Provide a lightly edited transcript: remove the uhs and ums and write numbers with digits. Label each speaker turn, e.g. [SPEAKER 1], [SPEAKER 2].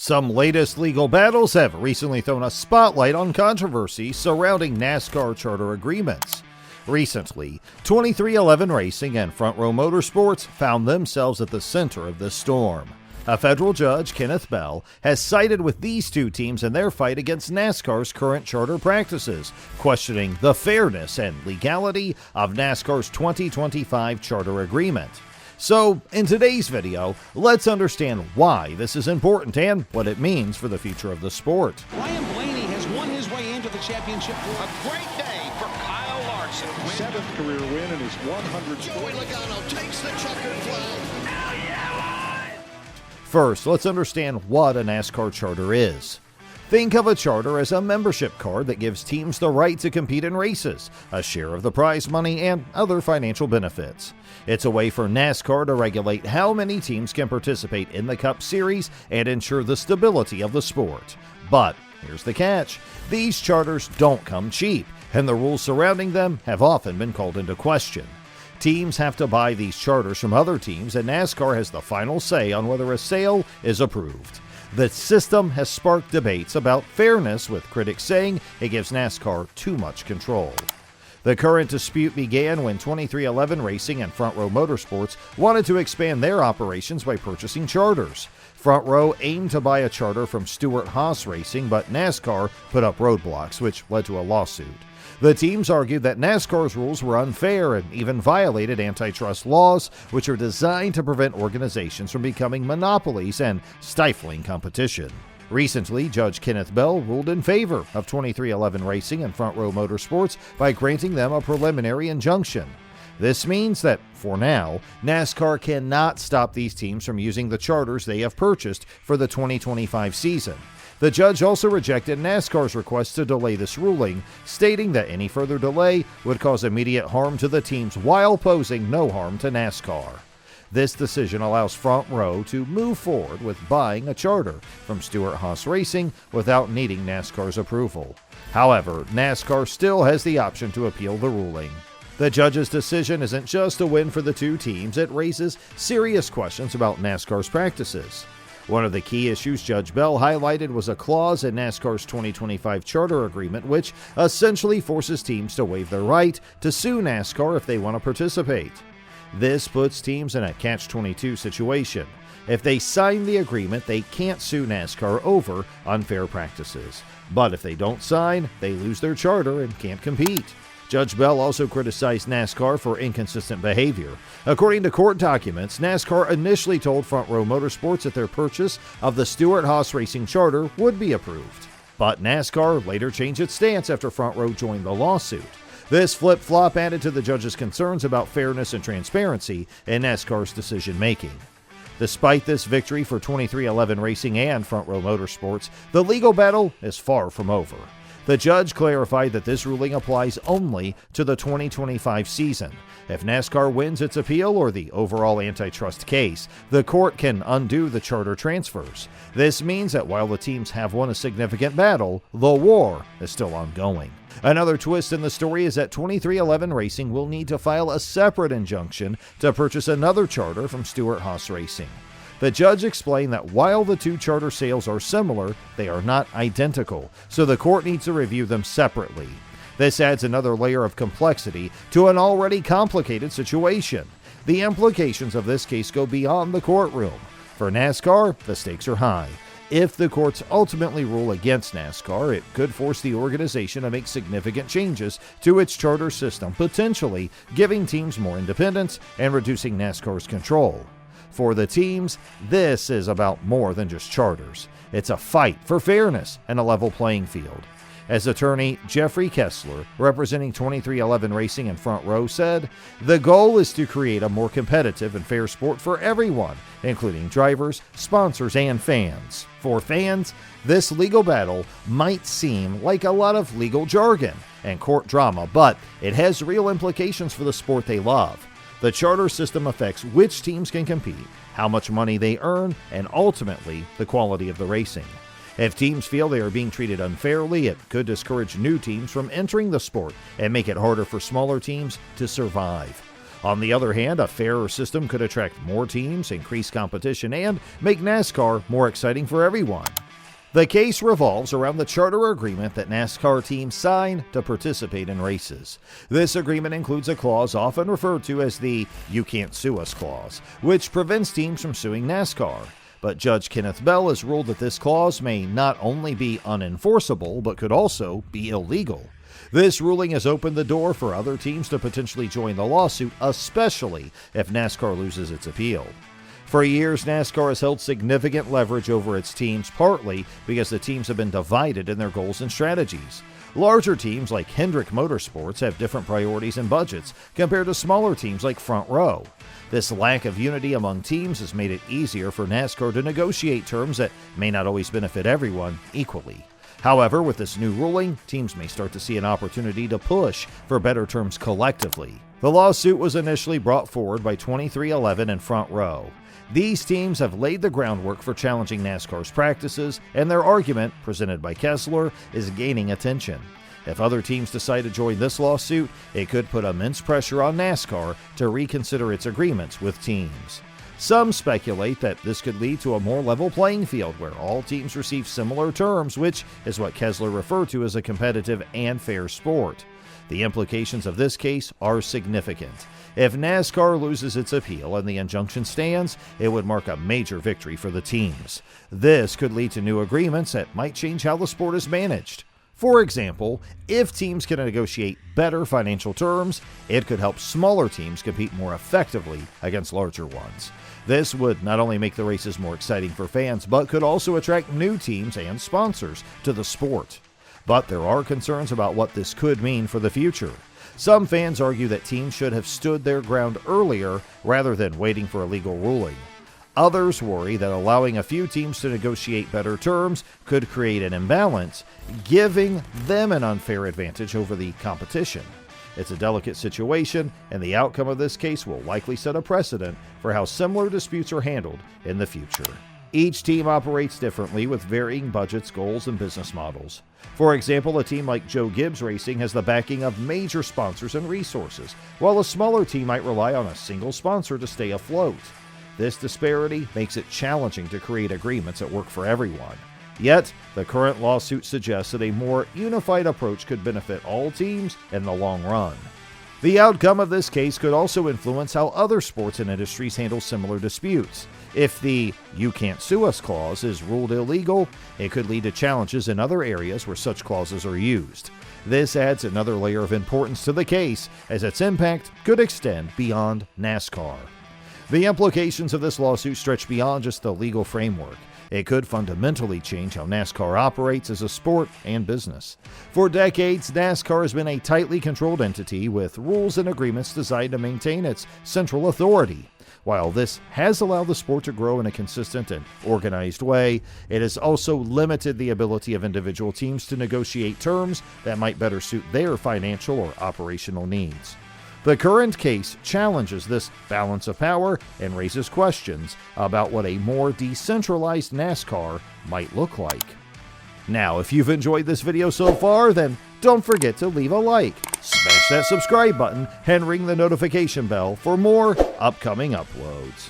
[SPEAKER 1] Some latest legal battles have recently thrown a spotlight on controversy surrounding NASCAR charter agreements. Recently, 2311 Racing and Front Row Motorsports found themselves at the center of this storm. A federal judge, Kenneth Bell, has sided with these two teams in their fight against NASCAR's current charter practices, questioning the fairness and legality of NASCAR's 2025 charter agreement. So, in today's video, let's understand why this is important and what it means for the future of the sport.
[SPEAKER 2] Ryan Blaney has won his way into the championship.
[SPEAKER 3] A great day for Kyle Larson.
[SPEAKER 4] Seventh career win in his 100th.
[SPEAKER 3] Joey Logano takes the checkered flag. Hell yeah, boy!
[SPEAKER 1] First, let's understand what a NASCAR charter is. Think of a charter as a membership card that gives teams the right to compete in races, a share of the prize money, and other financial benefits. It's a way for NASCAR to regulate how many teams can participate in the Cup Series and ensure the stability of the sport. But here's the catch. These charters don't come cheap, and the rules surrounding them have often been called into question. Teams have to buy these charters from other teams, and NASCAR has the final say on whether a sale is approved. The system has sparked debates about fairness, with critics saying it gives NASCAR too much control. The current dispute began when 2311 Racing and Front Row Motorsports wanted to expand their operations by purchasing charters. Front Row aimed to buy a charter from Stewart-Haas Racing, but NASCAR put up roadblocks, which led to a lawsuit. The teams argued that NASCAR's rules were unfair and even violated antitrust laws, which are designed to prevent organizations from becoming monopolies and stifling competition. Recently, Judge Kenneth Bell ruled in favor of 2311 Racing and Front Row Motorsports by granting them a preliminary injunction. This means that, for now, NASCAR cannot stop these teams from using the charters they have purchased for the 2025 season. The judge also rejected NASCAR's request to delay this ruling, stating that any further delay would cause immediate harm to the teams while posing no harm to NASCAR. This decision allows Front Row to move forward with buying a charter from Stewart-Haas Racing without needing NASCAR's approval. However, NASCAR still has the option to appeal the ruling. The judge's decision isn't just a win for the two teams, it raises serious questions about NASCAR's practices. One of the key issues Judge Bell highlighted was a clause in NASCAR's 2025 charter agreement which essentially forces teams to waive their right to sue NASCAR if they want to participate. This puts teams in a catch-22 situation. If they sign the agreement, they can't sue NASCAR over unfair practices. But if they don't sign, they lose their charter and can't compete. Judge Bell also criticized NASCAR for inconsistent behavior. According to court documents, NASCAR initially told Front Row Motorsports that their purchase of the Stewart-Haas Racing charter would be approved. But NASCAR later changed its stance after Front Row joined the lawsuit. This flip-flop added to the judge's concerns about fairness and transparency in NASCAR's decision-making. Despite this victory for 2311 Racing and Front Row Motorsports, the legal battle is far from over. The judge clarified that this ruling applies only to the 2025 season. If NASCAR wins its appeal or the overall antitrust case, the court can undo the charter transfers. This means that while the teams have won a significant battle, the war is still ongoing. Another twist in the story is that 2311 Racing will need to file a separate injunction to purchase another charter from Stewart-Haas Racing. The judge explained that while the two charter sales are similar, they are not identical, so the court needs to review them separately. This adds another layer of complexity to an already complicated situation. The implications of this case go beyond the courtroom. For NASCAR, the stakes are high. If the courts ultimately rule against NASCAR, it could force the organization to make significant changes to its charter system, potentially giving teams more independence and reducing NASCAR's control. For the teams, this is about more than just charters. It's a fight for fairness and a level playing field. As attorney Jeffrey Kessler, representing 2311 Racing and Front Row, said, "The goal is to create a more competitive and fair sport for everyone, including drivers, sponsors, and fans. For fans, this legal battle might seem like a lot of legal jargon and court drama, but it has real implications for the sport they love. The charter system affects which teams can compete, how much money they earn, and ultimately the quality of the racing. If teams feel they are being treated unfairly, it could discourage new teams from entering the sport and make it harder for smaller teams to survive. On the other hand, a fairer system could attract more teams, increase competition, and make NASCAR more exciting for everyone. The case revolves around the charter agreement that NASCAR teams sign to participate in races. This agreement includes a clause often referred to as the "You Can't Sue Us" clause, which prevents teams from suing NASCAR. But Judge Kenneth Bell has ruled that this clause may not only be unenforceable, but could also be illegal. This ruling has opened the door for other teams to potentially join the lawsuit, especially if NASCAR loses its appeal. For years, NASCAR has held significant leverage over its teams, partly because the teams have been divided in their goals and strategies. Larger teams like Hendrick Motorsports have different priorities and budgets compared to smaller teams like Front Row. This lack of unity among teams has made it easier for NASCAR to negotiate terms that may not always benefit everyone equally. However, with this new ruling, teams may start to see an opportunity to push for better terms collectively. The lawsuit was initially brought forward by 2311 and Front Row. These teams have laid the groundwork for challenging NASCAR's practices, and their argument, presented by Kessler, is gaining attention. If other teams decide to join this lawsuit, it could put immense pressure on NASCAR to reconsider its agreements with teams. Some speculate that this could lead to a more level playing field where all teams receive similar terms, which is what Kessler referred to as a competitive and fair sport. The implications of this case are significant. If NASCAR loses its appeal and the injunction stands, it would mark a major victory for the teams. This could lead to new agreements that might change how the sport is managed. For example, if teams can negotiate better financial terms, it could help smaller teams compete more effectively against larger ones. This would not only make the races more exciting for fans, but could also attract new teams and sponsors to the sport. But there are concerns about what this could mean for the future. Some fans argue that teams should have stood their ground earlier rather than waiting for a legal ruling. Others worry that allowing a few teams to negotiate better terms could create an imbalance, giving them an unfair advantage over the competition. It's a delicate situation, and the outcome of this case will likely set a precedent for how similar disputes are handled in the future. Each team operates differently with varying budgets, goals, and business models. For example, a team like Joe Gibbs Racing has the backing of major sponsors and resources, while a smaller team might rely on a single sponsor to stay afloat. This disparity makes it challenging to create agreements that work for everyone. Yet, the current lawsuit suggests that a more unified approach could benefit all teams in the long run. The outcome of this case could also influence how other sports and industries handle similar disputes. If the "You Can't Sue Us" clause is ruled illegal, it could lead to challenges in other areas where such clauses are used. This adds another layer of importance to the case, as its impact could extend beyond NASCAR. The implications of this lawsuit stretch beyond just the legal framework. It could fundamentally change how NASCAR operates as a sport and business. For decades, NASCAR has been a tightly controlled entity with rules and agreements designed to maintain its central authority. While this has allowed the sport to grow in a consistent and organized way, it has also limited the ability of individual teams to negotiate terms that might better suit their financial or operational needs. The current case challenges this balance of power and raises questions about what a more decentralized NASCAR might look like. Now, if you've enjoyed this video so far, then don't forget to leave a like, smash that subscribe button, and ring the notification bell for more upcoming uploads.